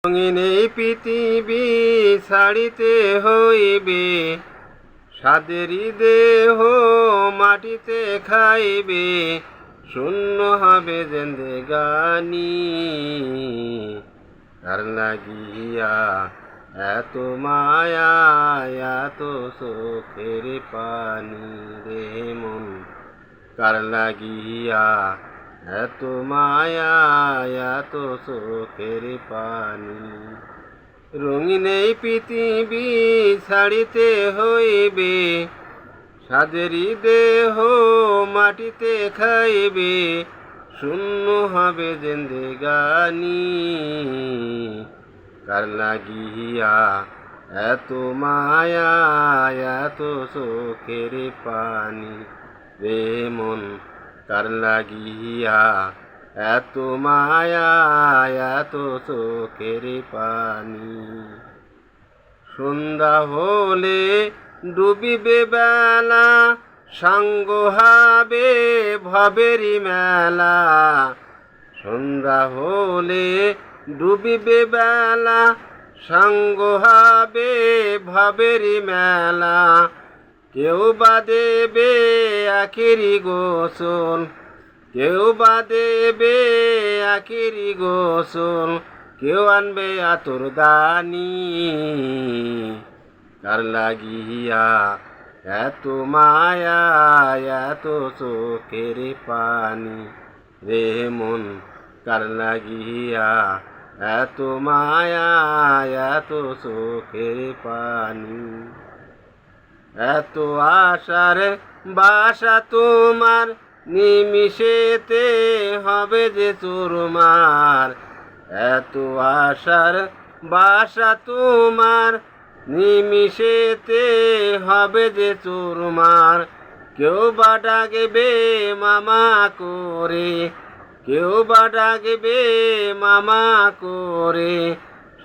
রঙিন এই পৃথিবী ছাড়িতে হইবে, সাদেরই দেহ মাটিতে খাইবে, শূন্য হবে জিন্দেগানি। কার লাগিয়া এত মায়া, এত চোখের পানি রে মন, কার লাগিয়া এত মায়া, এত চোখের পানি। রঙিন এই পৃথিবী ছাড়িতে হইবে, সাদেরই দেহ মাটিতে খাইবে, শূন্য হবে জিন্দেগানি। কার লাগিয়া এত মায়া, এত চোখের পানি রে মন, কার লাগিয়া এত মায়া, এত চোখের পানি। সন্ধ্যা হলে ডুবিবে বেলা, সাঙ্গ হবে ভবেরি মেলা। সন্ধ্যা হলে ডুবিবে বেলা, সাঙ্গ হবে ভবেরি মেলা। কেউ বা দেবে আখেরি গোসল, কেউ বা দেবে আখেরি গোসল, কেউ আনবে আতর দানি। কার লাগিয়া এত মায়া, এত চোখের পানি রে মন, কার লাগিয়া এত মায়া, এত চোখের পানি। এত আশার বাসা তোমার, নিমিষেতে হবে যে চুরমার। এত আশার বাসা তোমার, নিমিষেতে হবে যে চুরমার। কেউ বা ডাকবে মামা করে, কেউ বা ডাকবে মামা করে,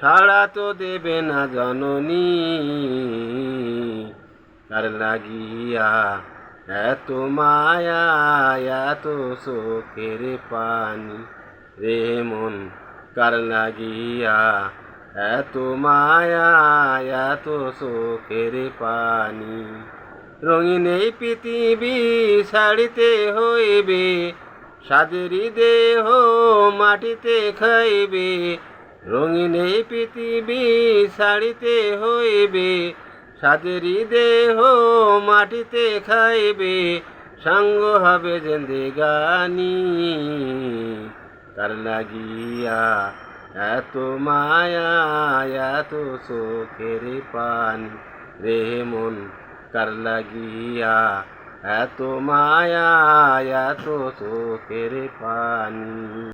সাড়া তো দেবে না জননী। কার লাগিয়া এত মায়া, এত চোখের পানি রে মন, কার লাগিয়া এত মায়া, এত চোখের পানি। রঙিন এই পৃথিবী ছাড়িতে হইবে, সাদেরই দেহ মাটিতে খাইবে। রঙিন এই পৃথিবী ছাড়িতে হইবে, সাদেরই দেহ মাটিতে খাইবে, সাঙ্গ হবে জিন্দেগানি। কার লাগিয়া এত মায়া, এত চোখের পানি রে মন, কার লাগিয়া এত মায়া, এত চোখের পানি।